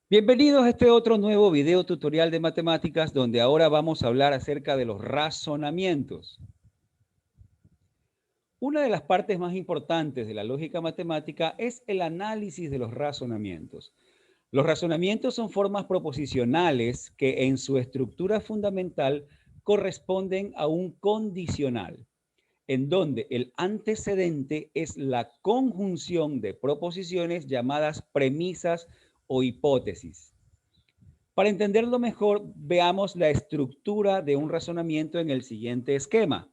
Bienvenidos a este otro nuevo video tutorial de matemáticas donde ahora vamos a hablar acerca de los razonamientos. Una de las partes más importantes de la lógica matemática es el análisis de los razonamientos. Los razonamientos son formas proposicionales que en su estructura fundamental corresponden a un condicional, en donde el antecedente es la conjunción de proposiciones llamadas premisas o hipótesis. Para entenderlo mejor, veamos la estructura de un razonamiento en el siguiente esquema.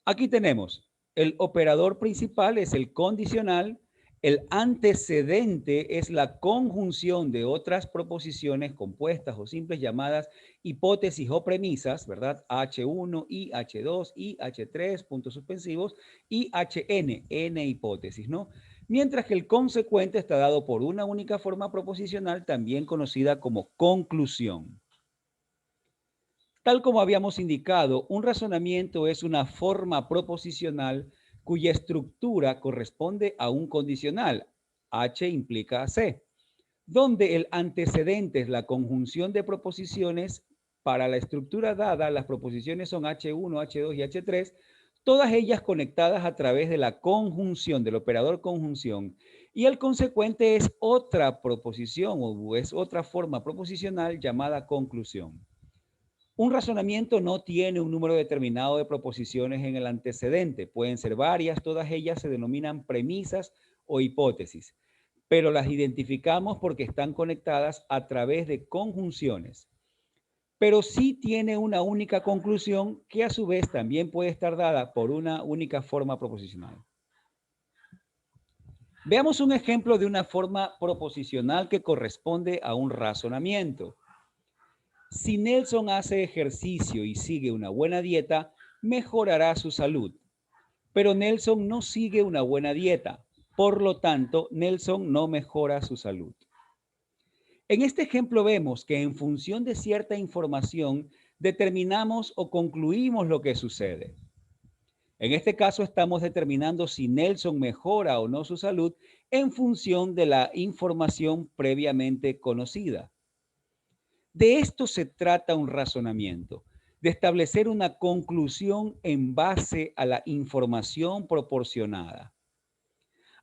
Aquí tenemos el operador principal, es el condicional, el antecedente es la conjunción de otras proposiciones compuestas o simples llamadas hipótesis o premisas, ¿verdad? H1, I, H2, I, H3, puntos suspensivos, y Hn, N hipótesis, ¿no? Mientras que el consecuente está dado por una única forma proposicional, también conocida como conclusión. Tal como habíamos indicado, un razonamiento es una forma proposicional cuya estructura corresponde a un condicional. H implica C, donde el antecedente es la conjunción de proposiciones. Para la estructura dada, las proposiciones son H1, H2 y H3, todas ellas conectadas a través de la conjunción, del operador conjunción. Y el consecuente es otra proposición o es otra forma proposicional llamada conclusión. Un razonamiento no tiene un número determinado de proposiciones en el antecedente. Pueden ser varias, todas ellas se denominan premisas o hipótesis, pero las identificamos porque están conectadas a través de conjunciones. Pero sí tiene una única conclusión que a su vez también puede estar dada por una única forma proposicional. Veamos un ejemplo de una forma proposicional que corresponde a un razonamiento. Si Nelson hace ejercicio y sigue una buena dieta, mejorará su salud. Pero Nelson no sigue una buena dieta. Por lo tanto, Nelson no mejora su salud. En este ejemplo vemos que en función de cierta información determinamos o concluimos lo que sucede. En este caso estamos determinando si Nelson mejora o no su salud en función de la información previamente conocida. De esto se trata un razonamiento, de establecer una conclusión en base a la información proporcionada.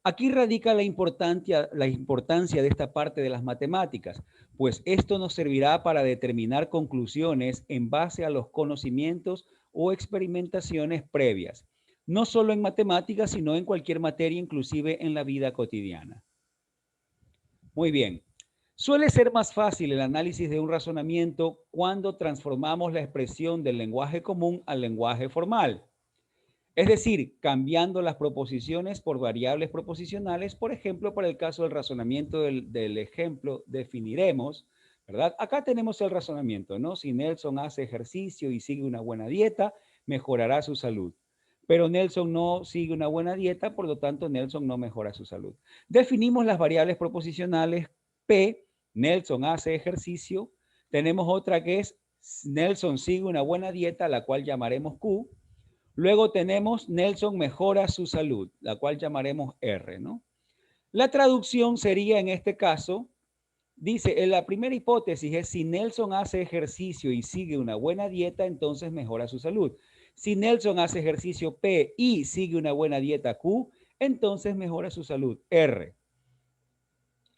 Aquí radica la importancia de esta parte de las matemáticas, pues esto nos servirá para determinar conclusiones en base a los conocimientos o experimentaciones previas, no solo en matemáticas, sino en cualquier materia, inclusive en la vida cotidiana. Muy bien. Suele ser más fácil el análisis de un razonamiento cuando transformamos la expresión del lenguaje común al lenguaje formal. Es decir, cambiando las proposiciones por variables proposicionales. Por ejemplo, para el caso del razonamiento del ejemplo, definiremos, ¿verdad? Acá tenemos el razonamiento, ¿no? Si Nelson hace ejercicio y sigue una buena dieta, mejorará su salud. Pero Nelson no sigue una buena dieta, por lo tanto, Nelson no mejora su salud. Definimos las variables proposicionales P, Nelson hace ejercicio. Tenemos otra que es Nelson sigue una buena dieta, la cual llamaremos Q. Luego tenemos Nelson mejora su salud, la cual llamaremos R, ¿no? La traducción sería en este caso, dice, en la primera hipótesis es si Nelson hace ejercicio y sigue una buena dieta, entonces mejora su salud. Si Nelson hace ejercicio P y sigue una buena dieta Q, entonces mejora su salud R.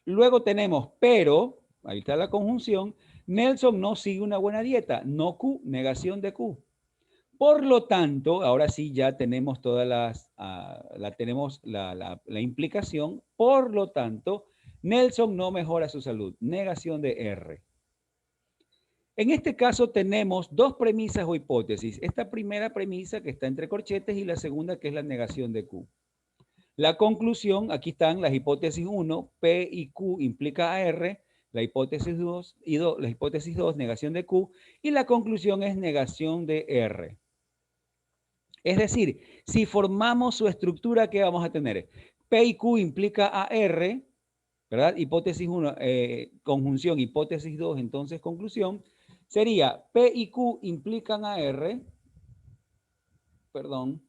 Luego tenemos, pero, ahí está la conjunción, Nelson no sigue una buena dieta, no Q, negación de Q. Por lo tanto, ahora sí ya tenemos todas la implicación. Por lo tanto, Nelson no mejora su salud. Negación de R. En este caso tenemos dos premisas o hipótesis. Esta primera premisa que está entre corchetes y la segunda que es la negación de Q. La conclusión, aquí están las hipótesis 1, P y Q implica a R, la hipótesis 2, la hipótesis 2, negación de Q, y la conclusión es negación de R. Es decir, si formamos su estructura, ¿qué vamos a tener? P y Q implica a R, ¿verdad? Hipótesis 1, conjunción, hipótesis 2, entonces conclusión. Sería P y Q implican a R, perdón,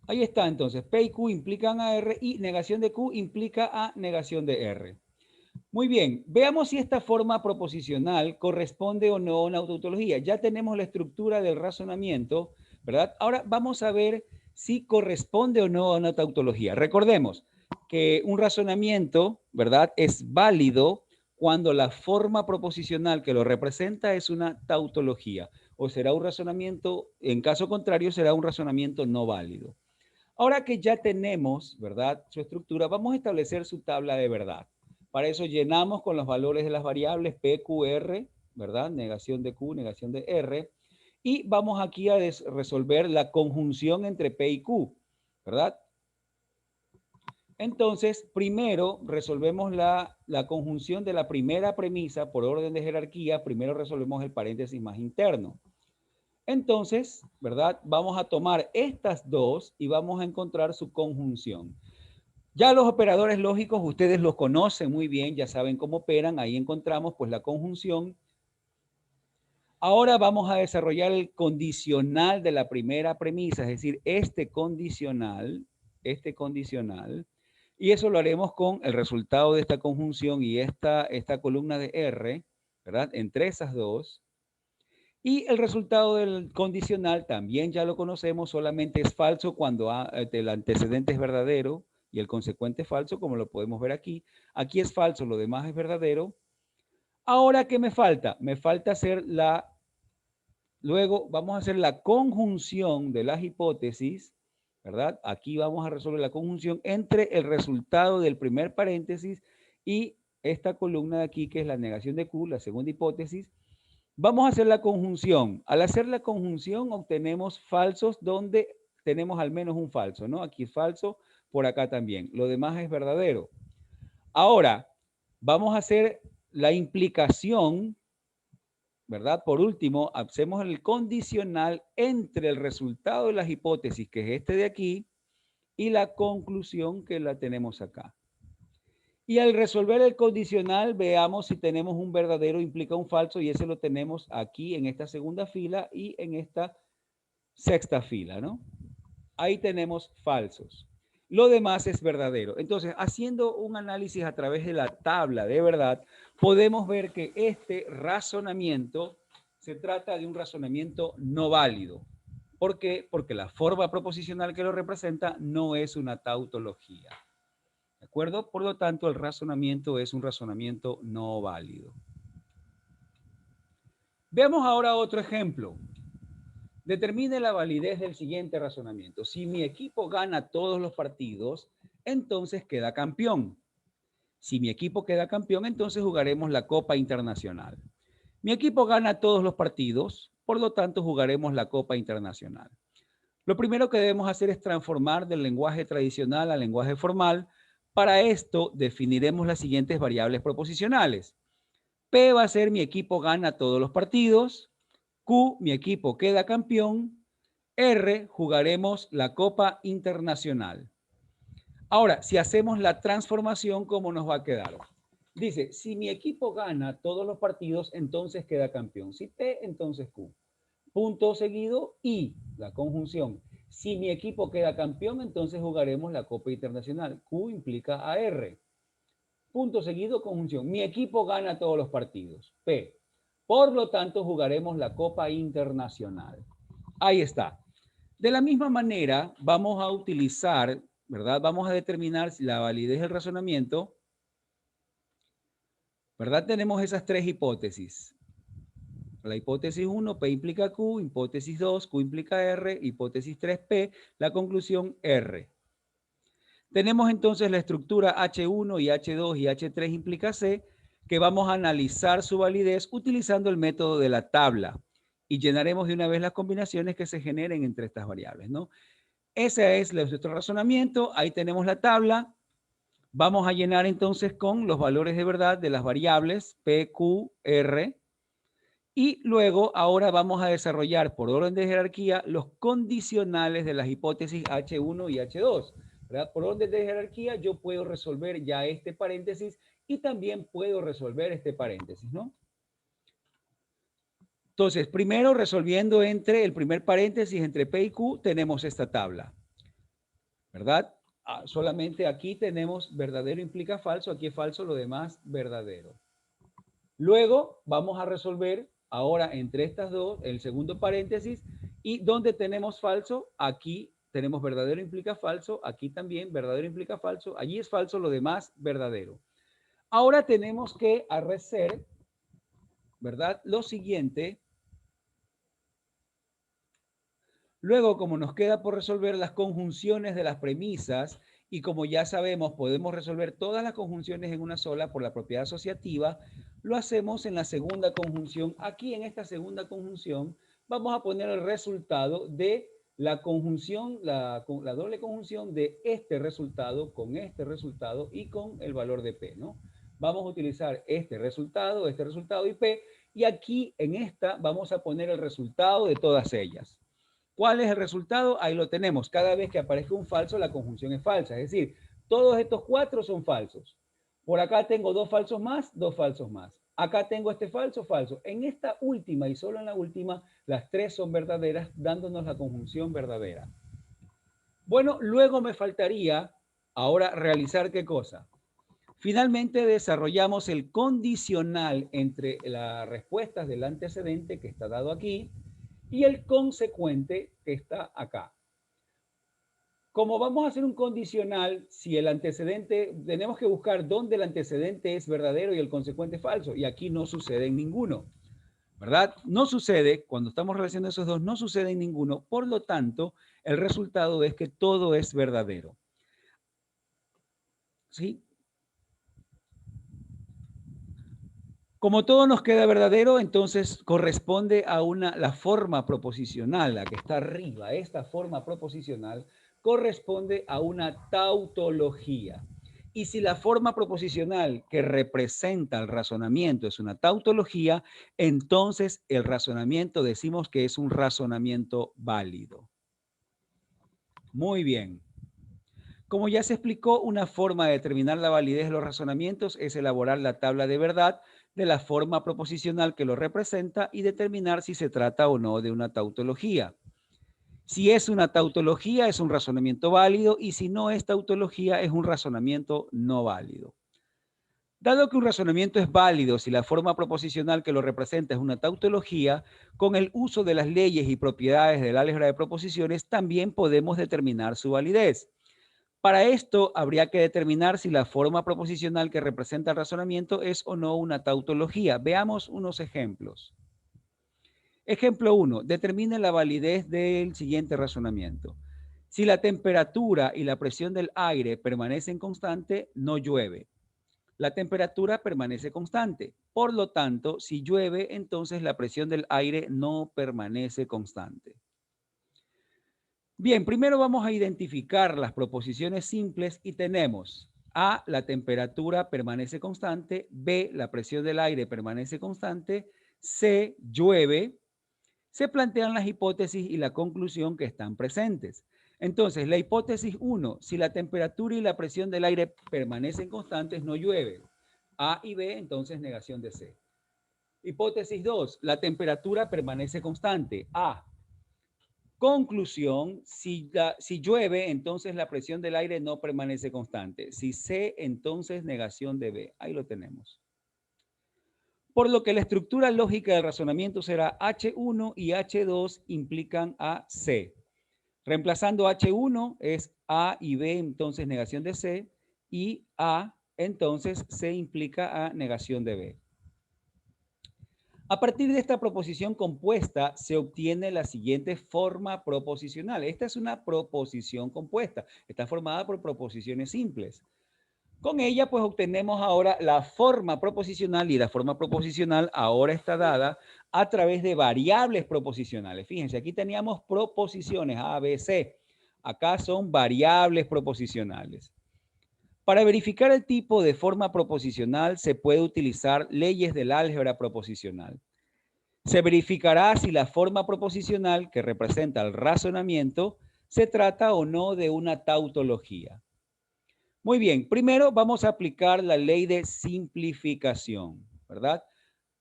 Ahí está entonces, P y Q implican a R y negación de Q implica a negación de R. Muy bien, veamos si esta forma proposicional corresponde o no a una tautología. Ya tenemos la estructura del razonamiento, ¿verdad? Ahora vamos a ver si corresponde o no a una tautología. Recordemos que un razonamiento, ¿verdad? Es válido cuando la forma proposicional que lo representa es una tautología, o será un razonamiento, en caso contrario, será un razonamiento no válido. Ahora que ya tenemos, ¿verdad?, su estructura, vamos a establecer su tabla de verdad. Para eso llenamos con los valores de las variables P, Q, R, ¿verdad? Negación de Q, negación de R. Y vamos aquí a resolver la conjunción entre P y Q, ¿verdad? Entonces, primero resolvemos la conjunción de la primera premisa por orden de jerarquía. Primero resolvemos el paréntesis más interno. Entonces, ¿verdad? Vamos a tomar estas dos y vamos a encontrar su conjunción. Ya los operadores lógicos, ustedes los conocen muy bien, ya saben cómo operan. Ahí encontramos pues la conjunción. Ahora vamos a desarrollar el condicional de la primera premisa, es decir, este condicional, y eso lo haremos con el resultado de esta conjunción y esta columna de R, ¿verdad? Entre esas dos. Y el resultado del condicional también ya lo conocemos, solamente es falso cuando el antecedente es verdadero y el consecuente es falso, como lo podemos ver aquí. Aquí es falso, lo demás es verdadero. Ahora, ¿qué me falta? Me falta hacer luego vamos a hacer la conjunción de las hipótesis, ¿verdad? Aquí vamos a resolver la conjunción entre el resultado del primer paréntesis y esta columna de aquí, que es la negación de Q, la segunda hipótesis. Vamos a hacer la conjunción. Al hacer la conjunción obtenemos falsos donde tenemos al menos un falso, ¿no? Aquí es falso, por acá también. Lo demás es verdadero. Ahora, vamos a hacer la implicación, ¿verdad? Por último, hacemos el condicional entre el resultado de las hipótesis, que es este de aquí, y la conclusión que la tenemos acá. Y al resolver el condicional, veamos si tenemos un verdadero implica un falso, y ese lo tenemos aquí en esta segunda fila y en esta sexta fila, ¿no? Ahí tenemos falsos. Lo demás es verdadero. Entonces, haciendo un análisis a través de la tabla de verdad, podemos ver que este razonamiento se trata de un razonamiento no válido. ¿Por qué? Porque la forma proposicional que lo representa no es una tautología. ¿De acuerdo? Por lo tanto, el razonamiento es un razonamiento no válido. Veamos ahora otro ejemplo. Determine la validez del siguiente razonamiento. Si mi equipo gana todos los partidos, entonces queda campeón. Si mi equipo queda campeón, entonces jugaremos la Copa Internacional. Mi equipo gana todos los partidos, por lo tanto jugaremos la Copa Internacional. Lo primero que debemos hacer es transformar del lenguaje tradicional al lenguaje formal. Para esto definiremos las siguientes variables proposicionales. P va a ser mi equipo gana todos los partidos. Q, mi equipo queda campeón. R, jugaremos la Copa Internacional. Ahora, si hacemos la transformación, ¿cómo nos va a quedar? Dice, si mi equipo gana todos los partidos, entonces queda campeón. Si P, entonces Q. Punto seguido y la conjunción. Si mi equipo queda campeón, entonces jugaremos la Copa Internacional. Q implica a R. Punto seguido, conjunción. Mi equipo gana todos los partidos. P. Por lo tanto, jugaremos la Copa Internacional. Ahí está. De la misma manera, vamos a utilizar, ¿verdad? Vamos a determinar si la validez del razonamiento, ¿verdad? Tenemos esas tres hipótesis. La hipótesis 1, P implica Q, hipótesis 2, Q implica R, hipótesis 3, P, la conclusión R. Tenemos entonces la estructura H1 y H2 y H3 implica C, que vamos a analizar su validez utilizando el método de la tabla y llenaremos de una vez las combinaciones que se generen entre estas variables, ¿no? Ese es nuestro razonamiento. Ahí tenemos la tabla. Vamos a llenar entonces con los valores de verdad de las variables P, Q, R. Y luego, ahora vamos a desarrollar por orden de jerarquía los condicionales de las hipótesis H1 y H2. ¿Verdad? Por orden de jerarquía yo puedo resolver ya este paréntesis y también puedo resolver este paréntesis, ¿no? Entonces, primero resolviendo entre el primer paréntesis entre P y Q, tenemos esta tabla. ¿verdad? Solamente aquí tenemos verdadero implica falso, aquí es falso, lo demás verdadero. Luego vamos a resolver ahora entre estas dos, el segundo paréntesis, y donde tenemos falso, aquí tenemos verdadero implica falso, aquí también verdadero implica falso, allí es falso, lo demás verdadero. Ahora tenemos que hacer, ¿verdad? Lo siguiente. Luego, como nos queda por resolver las conjunciones de las premisas, y como ya sabemos, podemos resolver todas las conjunciones en una sola por la propiedad asociativa, lo hacemos en la segunda conjunción. Aquí en esta segunda conjunción vamos a poner el resultado de la conjunción, la doble conjunción de este resultado y con el valor de P, ¿no? Vamos a utilizar este resultado y P, y aquí en esta vamos a poner el resultado de todas ellas. ¿Cuál es el resultado? Ahí lo tenemos. Cada vez que aparezca un falso, la conjunción es falsa. Es decir, todos estos cuatro son falsos. Por acá tengo dos falsos más. Acá tengo este falso, falso. En esta última y solo en la última, las tres son verdaderas, dándonos la conjunción verdadera. Bueno, luego me faltaría ahora realizar ¿qué cosa? Finalmente desarrollamos el condicional entre las respuestas del antecedente que está dado aquí y el consecuente que está acá. Como vamos a hacer un condicional, si el antecedente, tenemos que buscar dónde el antecedente es verdadero y el consecuente falso, y aquí no sucede en ninguno, ¿verdad? No sucede, cuando estamos relacionando esos dos, no sucede en ninguno, por lo tanto, el resultado es que todo es verdadero. ¿Sí? Como todo nos queda verdadero, entonces corresponde a la forma proposicional, la que está arriba. Esta forma proposicional corresponde a una tautología. Y si la forma proposicional que representa el razonamiento es una tautología, entonces el razonamiento decimos que es un razonamiento válido. Muy bien. Como ya se explicó, una forma de determinar la validez de los razonamientos es elaborar la tabla de verdad de la forma proposicional que lo representa y determinar si se trata o no de una tautología. Si es una tautología, es un razonamiento válido, y si no es tautología, es un razonamiento no válido. Dado que un razonamiento es válido si la forma proposicional que lo representa es una tautología, con el uso de las leyes y propiedades del álgebra de proposiciones también podemos determinar su validez. Para esto habría que determinar si la forma proposicional que representa el razonamiento es o no una tautología. Veamos unos ejemplos. Ejemplo 1. Determine la validez del siguiente razonamiento. Si la temperatura y la presión del aire permanecen constantes, no llueve. La temperatura permanece constante. Por lo tanto, si llueve, entonces la presión del aire no permanece constante. Bien, primero vamos a identificar las proposiciones simples y tenemos A, la temperatura permanece constante, B, la presión del aire permanece constante, C, llueve. Se plantean las hipótesis y la conclusión que están presentes. Entonces, la hipótesis 1, si la temperatura y la presión del aire permanecen constantes, no llueve. A y B, entonces negación de C. Hipótesis 2, la temperatura permanece constante. A. Conclusión, si llueve, entonces la presión del aire no permanece constante. Si C, entonces negación de B. Ahí lo tenemos. Por lo que la estructura lógica del razonamiento será H1 y H2 implican a C. Reemplazando H1 es A y B, entonces negación de C, y A, entonces C implica a negación de B. A partir de esta proposición compuesta se obtiene la siguiente forma proposicional. Esta es una proposición compuesta. Está formada por proposiciones simples. Con ella pues obtenemos ahora la forma proposicional, y la forma proposicional ahora está dada a través de variables proposicionales. Fíjense, aquí teníamos proposiciones A, B, C. Acá son variables proposicionales. Para verificar el tipo de forma proposicional se puede utilizar leyes del álgebra proposicional. Se verificará si la forma proposicional que representa el razonamiento se trata o no de una tautología. Muy bien, primero vamos a aplicar la ley de simplificación, ¿verdad?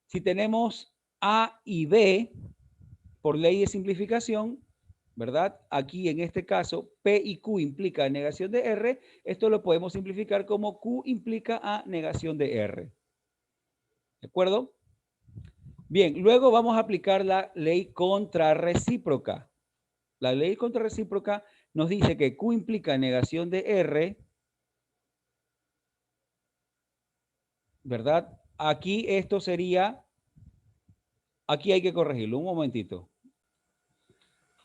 Si tenemos A y B, por ley de simplificación, ¿verdad? Aquí en este caso, P y Q implica negación de R. Esto lo podemos simplificar como Q implica A negación de R. ¿De acuerdo? Bien, luego vamos a aplicar la ley contrarrecíproca. La ley contrarrecíproca nos dice que Q implica negación de R, ¿verdad? Aquí esto sería, aquí hay que corregirlo, un momentito.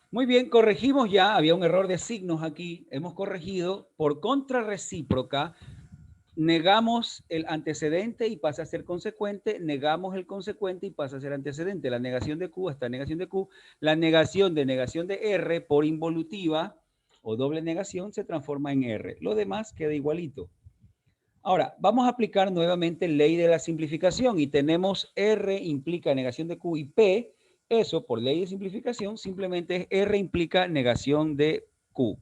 Muy bien, corregimos ya, había un error de signos aquí, hemos corregido por contrarrecíproca, negamos el antecedente y pasa a ser consecuente, negamos el consecuente y pasa a ser antecedente. La negación de Q está negación de Q, la negación de R por involutiva o doble negación se transforma en R. Lo demás queda igualito. Ahora, vamos a aplicar nuevamente ley de la simplificación y tenemos R implica negación de Q y P. Eso, por ley de simplificación, simplemente es R implica negación de Q.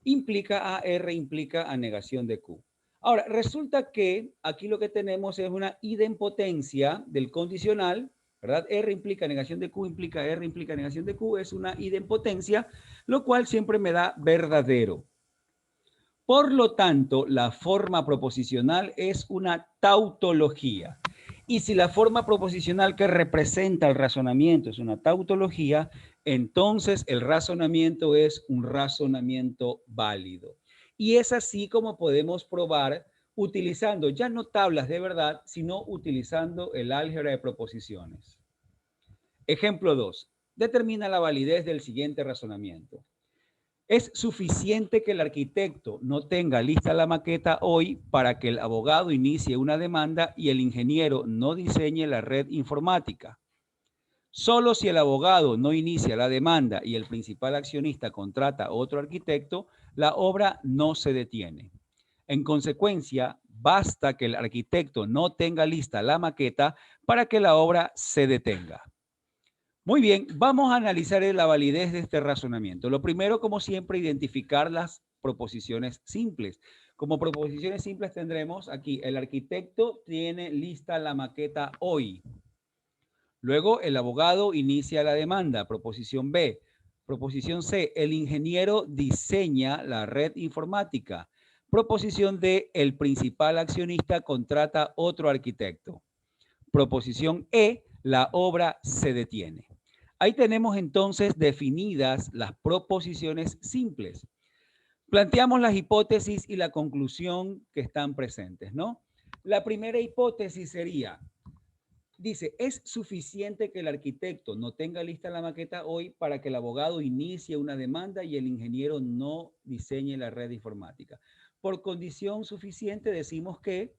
Implica a R implica a negación de Q. Ahora, resulta que aquí lo que tenemos es una idempotencia del condicional, ¿verdad? R implica negación de Q, implica R implica negación de Q, es una idempotencia, lo cual siempre me da verdadero. Por lo tanto, la forma proposicional es una tautología. Y si la forma proposicional que representa el razonamiento es una tautología, entonces el razonamiento es un razonamiento válido. Y es así como podemos probar utilizando ya no tablas de verdad, sino utilizando el álgebra de proposiciones. Ejemplo 2. Determina la validez del siguiente razonamiento. Es suficiente que el arquitecto no tenga lista la maqueta hoy para que el abogado inicie una demanda y el ingeniero no diseñe la red informática. Solo si el abogado no inicia la demanda y el principal accionista contrata otro arquitecto, la obra no se detiene. En consecuencia, basta que el arquitecto no tenga lista la maqueta para que la obra se detenga. Muy bien, vamos a analizar la validez de este razonamiento. Lo primero, como siempre, identificar las proposiciones simples. Como proposiciones simples tendremos aquí, el arquitecto tiene lista la maqueta hoy. Luego, el abogado inicia la demanda, proposición B. Proposición C, el ingeniero diseña la red informática. Proposición D, el principal accionista contrata otro arquitecto. Proposición E, la obra se detiene. Ahí tenemos entonces definidas las proposiciones simples. Planteamos las hipótesis y la conclusión que están presentes, ¿no? La primera hipótesis sería, dice, es suficiente que el arquitecto no tenga lista la maqueta hoy para que el abogado inicie una demanda y el ingeniero no diseñe la red informática. Por condición suficiente decimos que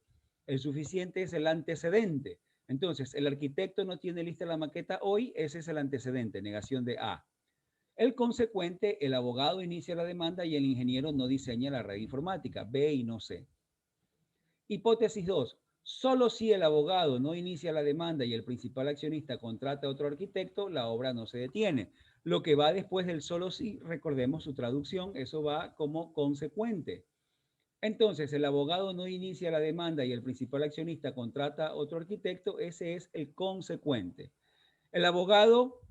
el suficiente es el antecedente. Entonces, el arquitecto no tiene lista la maqueta hoy, ese es el antecedente, negación de A. El consecuente, el abogado inicia la demanda y el ingeniero no diseña la red informática, B y no C. Hipótesis 2. Solo si el abogado no inicia la demanda y el principal accionista contrata a otro arquitecto, la obra no se detiene. Lo que va después del solo si, recordemos su traducción, eso va como consecuente. Entonces, el abogado no inicia la demanda y el principal accionista contrata a otro arquitecto, ese es el consecuente. El abogado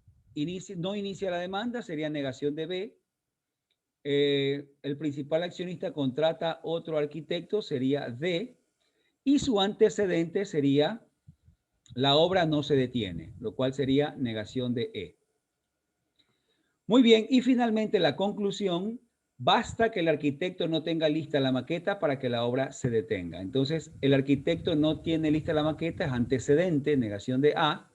no inicia la demanda, sería negación de B. El principal accionista contrata otro arquitecto, sería D. Y su antecedente sería la obra no se detiene, lo cual sería negación de E. Muy bien, y finalmente la conclusión, basta que el arquitecto no tenga lista la maqueta para que la obra se detenga. Entonces, el arquitecto no tiene lista la maqueta, es antecedente, negación de A.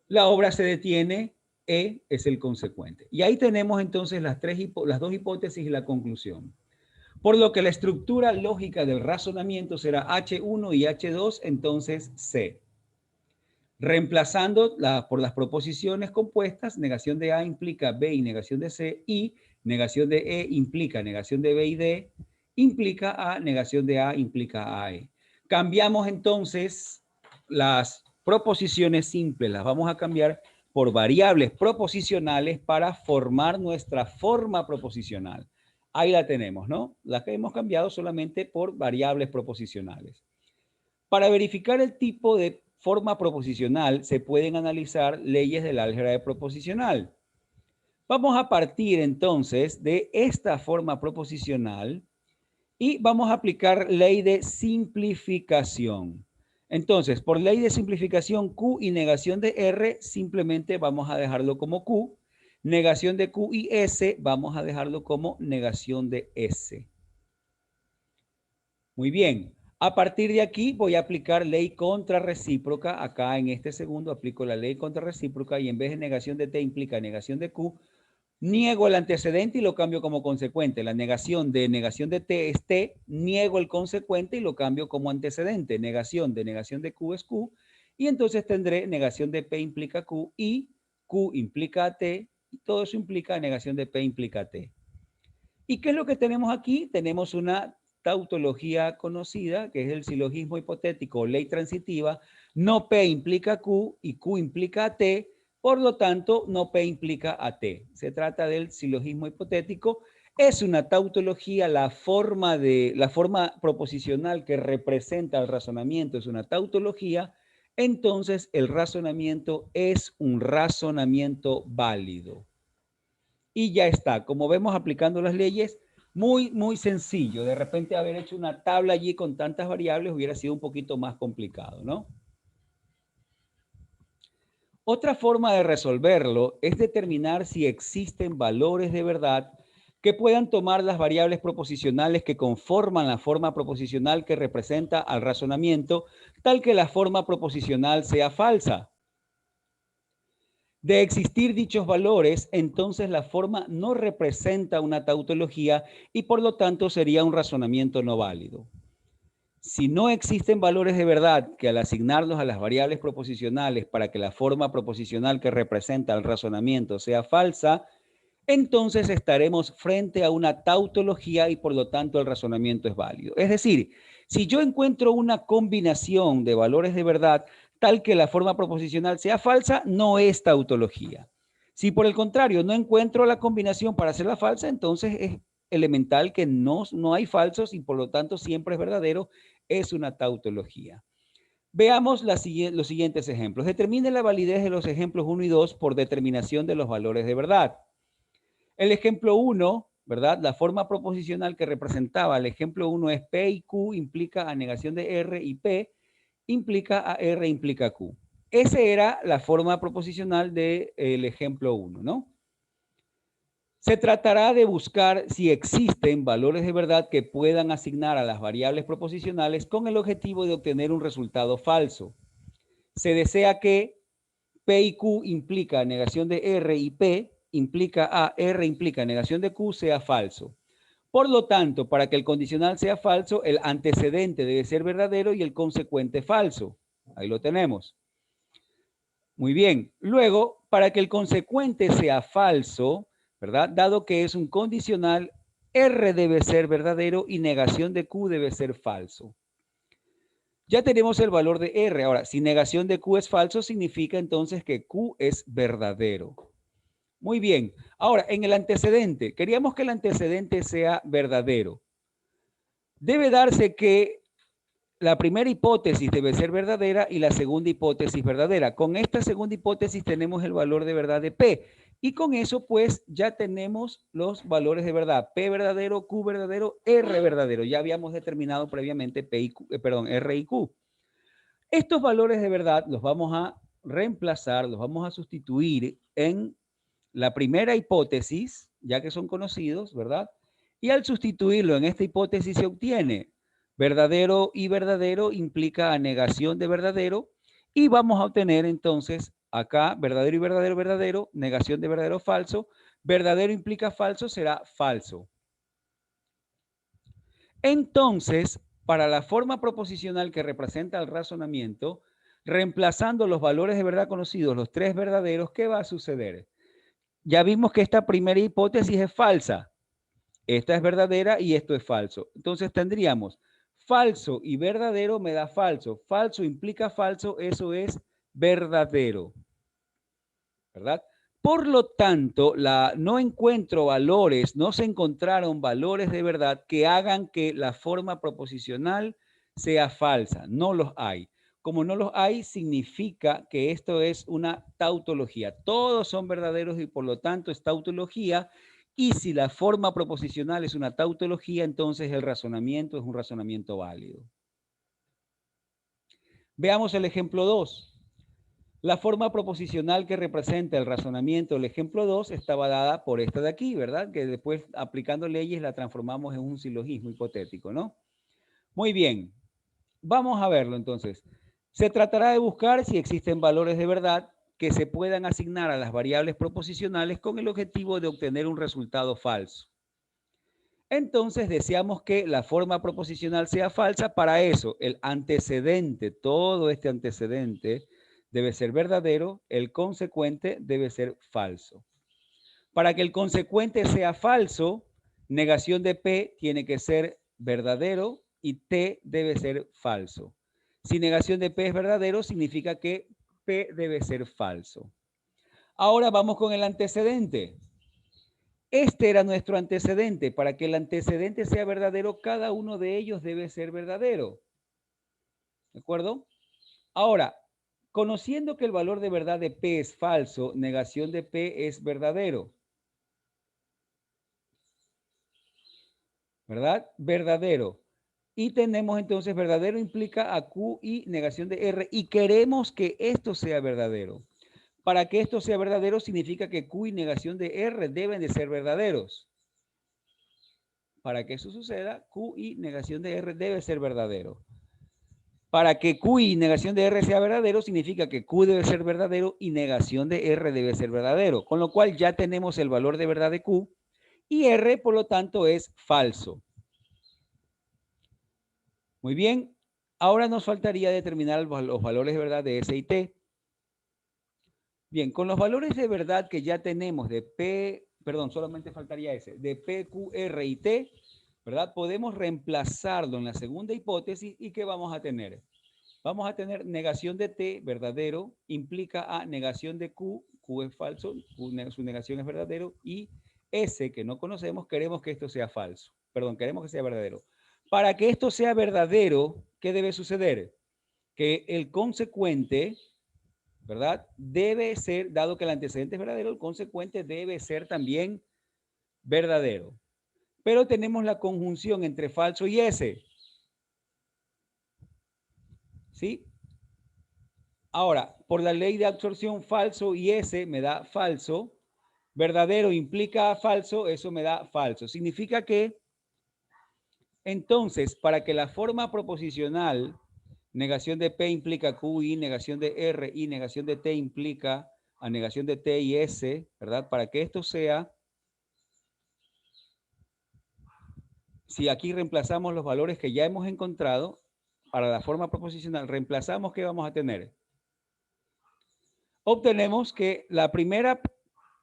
La obra se detiene, E es el consecuente. Y ahí tenemos entonces las dos hipótesis y la conclusión. Por lo que la estructura lógica del razonamiento será H1 y H2, entonces C. Reemplazando por las proposiciones compuestas, negación de A implica B y negación de C, y negación de E implica negación de B y D, implica A, negación de A implica AE. Cambiamos entonces las proposiciones simples, las vamos a cambiar por variables proposicionales para formar nuestra forma proposicional. Ahí la tenemos, ¿no? La que hemos cambiado solamente por variables proposicionales. Para verificar el tipo de forma proposicional se pueden analizar leyes del álgebra de proposicional. Vamos a partir entonces de esta forma proposicional y vamos a aplicar ley de simplificación. Entonces, por ley de simplificación, Q y negación de R, simplemente vamos a dejarlo como Q. Negación de Q y S, vamos a dejarlo como negación de S. Muy bien. A partir de aquí voy a aplicar ley contrarrecíproca. Acá en este segundo aplico la ley contrarrecíproca y en vez de negación de T implica negación de Q, niego el antecedente y lo cambio como consecuente. La negación de T es T, niego el consecuente y lo cambio como antecedente. Negación de Q es Q. Y entonces tendré negación de P implica Q y Q implica T. Y todo eso implica negación de P implica T. ¿Y qué es lo que tenemos aquí? Tenemos una tautología conocida, que es el silogismo hipotético o ley transitiva. No P implica Q y Q implica T. Por lo tanto, no P implica a T. Se trata del silogismo hipotético. Es una tautología, la forma proposicional que representa el razonamiento es una tautología. Entonces, el razonamiento es un razonamiento válido. Y ya está. Como vemos aplicando las leyes, muy sencillo. De repente haber hecho una tabla allí con tantas variables hubiera sido un poquito más complicado, ¿no? Otra forma de resolverlo es determinar si existen valores de verdad que puedan tomar las variables proposicionales que conforman la forma proposicional que representa al razonamiento, tal que la forma proposicional sea falsa. De existir dichos valores, entonces la forma no representa una tautología y por lo tanto sería un razonamiento no válido. Si no existen valores de verdad que al asignarlos a las variables proposicionales para que la forma proposicional que representa el razonamiento sea falsa, entonces estaremos frente a una tautología y por lo tanto el razonamiento es válido. Es decir, si yo encuentro una combinación de valores de verdad tal que la forma proposicional sea falsa, no es tautología. Si por el contrario no encuentro la combinación para hacerla falsa, entonces es elemental que no hay falsos y por lo tanto siempre es verdadero, es una tautología. Veamos los siguientes ejemplos. Determine la validez de los ejemplos 1 y 2 por determinación de los valores de verdad. El ejemplo 1, ¿verdad? La forma proposicional que representaba el ejemplo 1 es P y Q implica a negación de R y P implica a R implica Q. Esa era la forma proposicional del ejemplo 1, ¿no? Se tratará de buscar si existen valores de verdad que puedan asignar a las variables proposicionales con el objetivo de obtener un resultado falso. Se desea que P y Q implica negación de R y P implica A, R implica negación de Q sea falso. Por lo tanto, para que el condicional sea falso, el antecedente debe ser verdadero y el consecuente falso. Ahí lo tenemos. Muy bien. Luego, para que el consecuente sea falso, ¿verdad? Dado que es un condicional, R debe ser verdadero y negación de Q debe ser falso. Ya tenemos el valor de R. Ahora, si negación de Q es falso, significa entonces que Q es verdadero. Muy bien. Ahora, en el antecedente, queríamos que el antecedente sea verdadero. Debe darse que la primera hipótesis debe ser verdadera y la segunda hipótesis verdadera. Con esta segunda hipótesis tenemos el valor de verdad de P. Y con eso, pues, ya tenemos los valores de verdad. P verdadero, Q verdadero, R verdadero. Ya habíamos determinado previamente P y Q, R y Q. Estos valores de verdad los vamos a reemplazar, los vamos a sustituir en la primera hipótesis, ya que son conocidos, ¿verdad? Y al sustituirlo en esta hipótesis se obtiene verdadero y verdadero implica a negación de verdadero y vamos a obtener entonces acá verdadero y verdadero, verdadero, negación de verdadero, falso. Verdadero implica falso, será falso. Entonces, para la forma proposicional que representa el razonamiento, reemplazando los valores de verdad conocidos, los tres verdaderos, ¿qué va a suceder? Ya vimos que esta primera hipótesis es falsa. Esta es verdadera y esto es falso. Entonces tendríamos falso y verdadero me da falso. Falso implica falso, eso es verdadero. ¿Verdad? Por lo tanto, no encuentro valores, no se encontraron valores de verdad que hagan que la forma proposicional sea falsa. No los hay. Como no los hay, significa que esto es una tautología. Todos son verdaderos y por lo tanto es tautología. Y si la forma proposicional es una tautología, entonces el razonamiento es un razonamiento válido. Veamos el ejemplo 2. La forma proposicional que representa el razonamiento del ejemplo 2 estaba dada por esta de aquí, ¿verdad? Que después, aplicando leyes, la transformamos en un silogismo hipotético, ¿no? Muy bien. Vamos a verlo entonces. Se tratará de buscar si existen valores de verdad que se puedan asignar a las variables proposicionales con el objetivo de obtener un resultado falso. Entonces deseamos que la forma proposicional sea falsa. Para eso, el antecedente, todo este antecedente debe ser verdadero, el consecuente debe ser falso. Para que el consecuente sea falso, negación de P tiene que ser verdadero y T debe ser falso. Si negación de P es verdadero, significa que P debe ser falso. Ahora vamos con el antecedente. Este era nuestro antecedente. Para que el antecedente sea verdadero, cada uno de ellos debe ser verdadero. ¿De acuerdo? Ahora, conociendo que el valor de verdad de P es falso, negación de P es verdadero. ¿Verdad? Verdadero. Y tenemos entonces verdadero implica a Q y negación de R y queremos que esto sea verdadero. Para que esto sea verdadero significa que Q y negación de R deben de ser verdaderos. Para que eso suceda, Q y negación de R debe ser verdadero. Para que Q y negación de R sea verdadero significa que Q debe ser verdadero y negación de R debe ser verdadero. Con lo cual ya tenemos el valor de verdad de Q y R por lo tanto es falso. Muy bien, ahora nos faltaría determinar los valores de verdad de S y T. Bien, con los valores de verdad que ya tenemos de P, perdón, solamente faltaría S, de P, Q, R y T, ¿verdad? Podemos reemplazarlo en la segunda hipótesis y ¿qué vamos a tener? Vamos a tener negación de T, verdadero, implica a negación de Q, Q es falso, su negación es verdadero, y S, que no conocemos, queremos que esto sea falso. Perdón, queremos que sea verdadero. Para que esto sea verdadero, ¿qué debe suceder? Que el consecuente, ¿verdad? Debe ser, dado que el antecedente es verdadero, el consecuente debe ser también verdadero. Pero tenemos la conjunción entre falso y S. ¿Sí? Ahora, por la ley de absorción, falso y S me da falso. Verdadero implica falso, eso me da falso. Significa que, entonces, para que la forma proposicional, negación de P implica Q y negación de R y negación de T implica a negación de T y S, ¿verdad? Para que esto sea, si aquí reemplazamos los valores que ya hemos encontrado, para la forma proposicional, reemplazamos, ¿qué vamos a tener? Obtenemos que la primera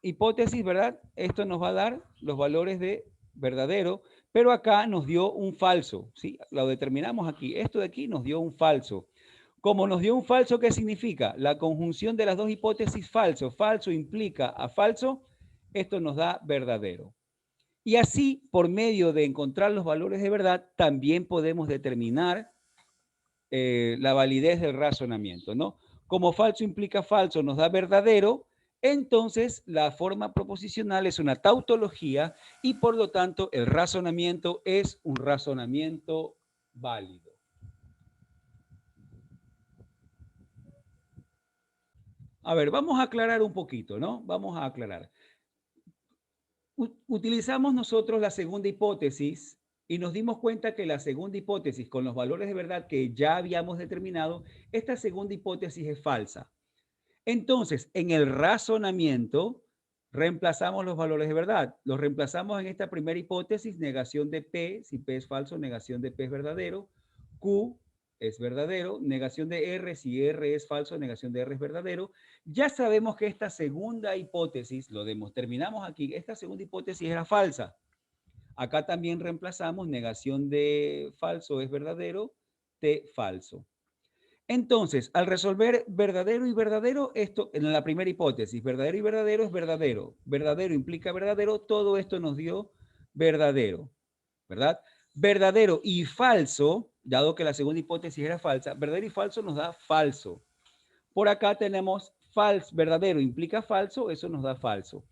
hipótesis, ¿verdad? Esto nos va a dar los valores de verdadero, pero acá nos dio un falso, ¿sí? Lo determinamos aquí. Esto de aquí nos dio un falso. Como nos dio un falso, ¿qué significa? La conjunción de las dos hipótesis falso. Falso implica a falso. Esto nos da verdadero. Y así, por medio de encontrar los valores de verdad, también podemos determinar la validez del razonamiento, ¿no? Como falso implica falso, nos da verdadero, entonces la forma proposicional es una tautología y por lo tanto el razonamiento es un razonamiento válido. A ver, vamos a aclarar un poquito, ¿no? Vamos a aclarar. Utilizamos nosotros la segunda hipótesis y nos dimos cuenta que la segunda hipótesis, con los valores de verdad que ya habíamos determinado, esta segunda hipótesis es falsa. Entonces, en el razonamiento, reemplazamos los valores de verdad. Los reemplazamos en esta primera hipótesis, negación de P, si P es falso, negación de P es verdadero, Q es verdadero, negación de R, si R es falso, negación de R es verdadero. Ya sabemos que esta segunda hipótesis, terminamos aquí, esta segunda hipótesis era falsa. Acá también reemplazamos negación de falso es verdadero, T falso. Entonces, al resolver verdadero y verdadero, esto en la primera hipótesis, verdadero y verdadero es verdadero. Verdadero implica verdadero, todo esto nos dio verdadero, ¿verdad? Verdadero y falso, dado que la segunda hipótesis era falsa, verdadero y falso nos da falso. Por acá tenemos falso, verdadero implica falso, eso nos da falso.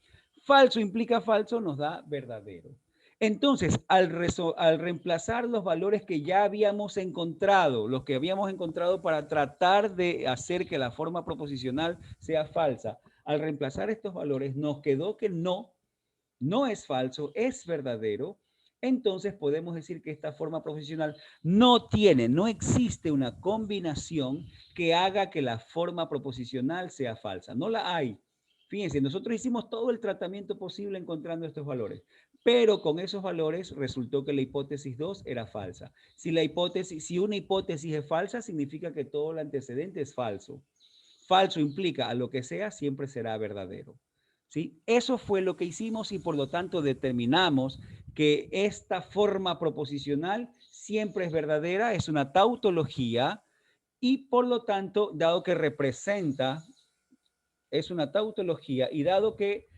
Falso implica falso, nos da verdadero. Entonces, al reemplazar los valores que ya habíamos encontrado, los que habíamos encontrado para tratar de hacer que la forma proposicional sea falsa, al reemplazar estos valores nos quedó que no es falso, es verdadero. Entonces podemos decir que esta forma proposicional no existe una combinación que haga que la forma proposicional sea falsa. No la hay. Fíjense, nosotros hicimos todo el tratamiento posible encontrando estos valores, pero con esos valores resultó que la hipótesis 2 era falsa. Si una hipótesis es falsa, significa que todo el antecedente es falso. Falso implica a lo que sea, siempre será verdadero. ¿Sí? Eso fue lo que hicimos y por lo tanto determinamos que esta forma proposicional siempre es verdadera, es una tautología y por lo tanto, dado que representa, es una tautología y dado que,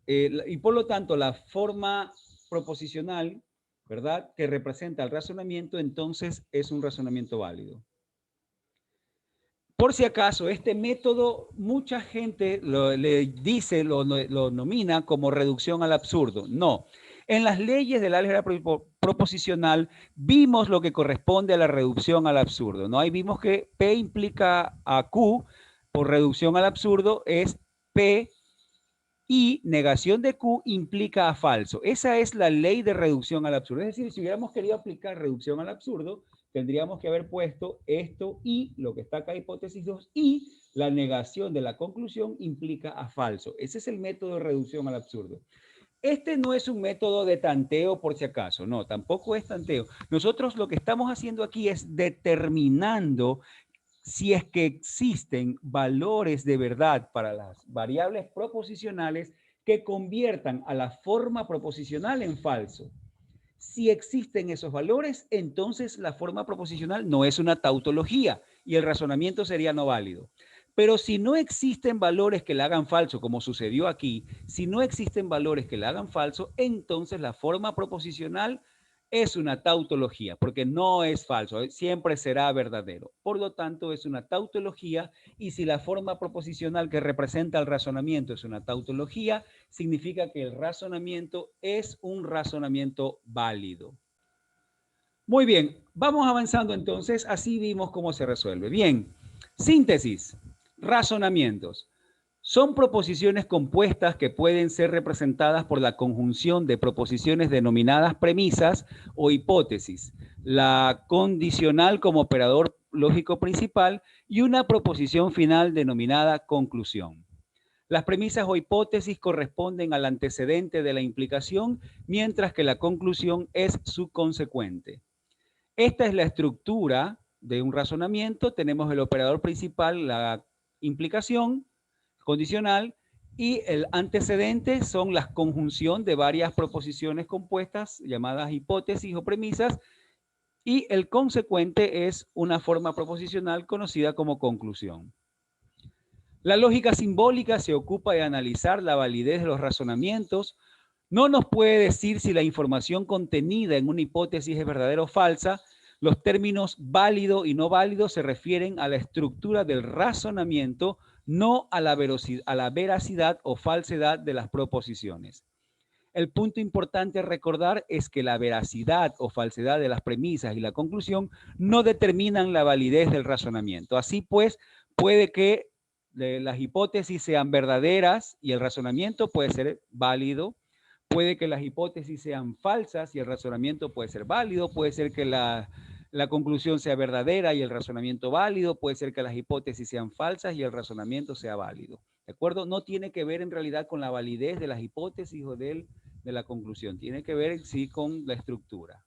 y por lo tanto la forma proposicional, ¿verdad? Que representa el razonamiento, entonces es un razonamiento válido. Por si acaso, este método mucha gente lo nomina como reducción al absurdo. No. En las leyes del álgebra proposicional vimos lo que corresponde a la reducción al absurdo, ¿no? Ahí vimos que P implica a Q por reducción al absurdo es P y negación de Q implica a falso. Esa es la ley de reducción al absurdo. Es decir, si hubiéramos querido aplicar reducción al absurdo, tendríamos que haber puesto esto y lo que está acá, hipótesis 2, y la negación de la conclusión implica a falso. Ese es el método de reducción al absurdo. Este no es un método de tanteo por si acaso, no, tampoco es tanteo. Nosotros lo que estamos haciendo aquí es determinando si es que existen valores de verdad para las variables proposicionales que conviertan a la forma proposicional en falso. Si existen esos valores, entonces la forma proposicional no es una tautología y el razonamiento sería no válido. Pero si no existen valores que la hagan falso, como sucedió aquí, si no existen valores que la hagan falso, entonces la forma proposicional es una tautología, porque no es falso, siempre será verdadero. Por lo tanto, es una tautología y si la forma proposicional que representa el razonamiento es una tautología, significa que el razonamiento es un razonamiento válido. Muy bien, vamos avanzando entonces, así vimos cómo se resuelve. Bien, síntesis, razonamientos. Son proposiciones compuestas que pueden ser representadas por la conjunción de proposiciones denominadas premisas o hipótesis, la condicional como operador lógico principal y una proposición final denominada conclusión. Las premisas o hipótesis corresponden al antecedente de la implicación, mientras que la conclusión es su consecuente. Esta es la estructura de un razonamiento. Tenemos el operador principal, la implicación condicional, y el antecedente son la conjunción de varias proposiciones compuestas llamadas hipótesis o premisas, y el consecuente es una forma proposicional conocida como conclusión. La lógica simbólica se ocupa de analizar la validez de los razonamientos. No nos puede decir si la información contenida en una hipótesis es verdadera o falsa. Los términos válido y no válido se refieren a la estructura del razonamiento, no a la veracidad o falsedad de las proposiciones. El punto importante a recordar es que la veracidad o falsedad de las premisas y la conclusión no determinan la validez del razonamiento. Así pues, puede que las hipótesis sean verdaderas y el razonamiento puede ser válido. Puede que las hipótesis sean falsas y el razonamiento puede ser válido. Puede ser que la conclusión sea verdadera y el razonamiento válido. Puede ser que las hipótesis sean falsas y el razonamiento sea válido. ¿De acuerdo? No tiene que ver en realidad con la validez de las hipótesis o de la conclusión. Tiene que ver sí con la estructura.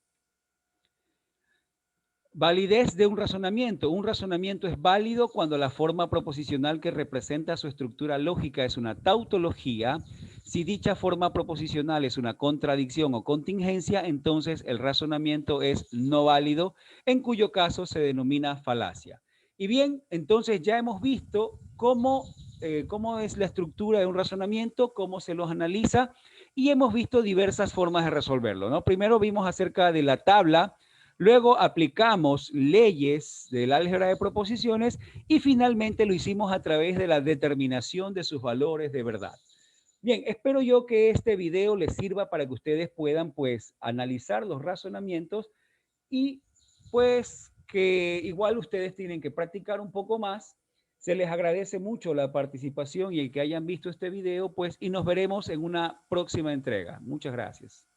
Validez de un razonamiento. Un razonamiento es válido cuando la forma proposicional que representa su estructura lógica es una tautología. Si dicha forma proposicional es una contradicción o contingencia, entonces el razonamiento es no válido, en cuyo caso se denomina falacia. Y bien, entonces ya hemos visto cómo es la estructura de un razonamiento, cómo se los analiza y hemos visto diversas formas de resolverlo, ¿no? Primero vimos acerca de la tabla. Luego aplicamos leyes del álgebra de proposiciones y finalmente lo hicimos a través de la determinación de sus valores de verdad. Bien, espero yo que este video les sirva para que ustedes puedan pues analizar los razonamientos y pues que igual ustedes tienen que practicar un poco más. Se les agradece mucho la participación y el que hayan visto este video, pues, y nos veremos en una próxima entrega. Muchas gracias.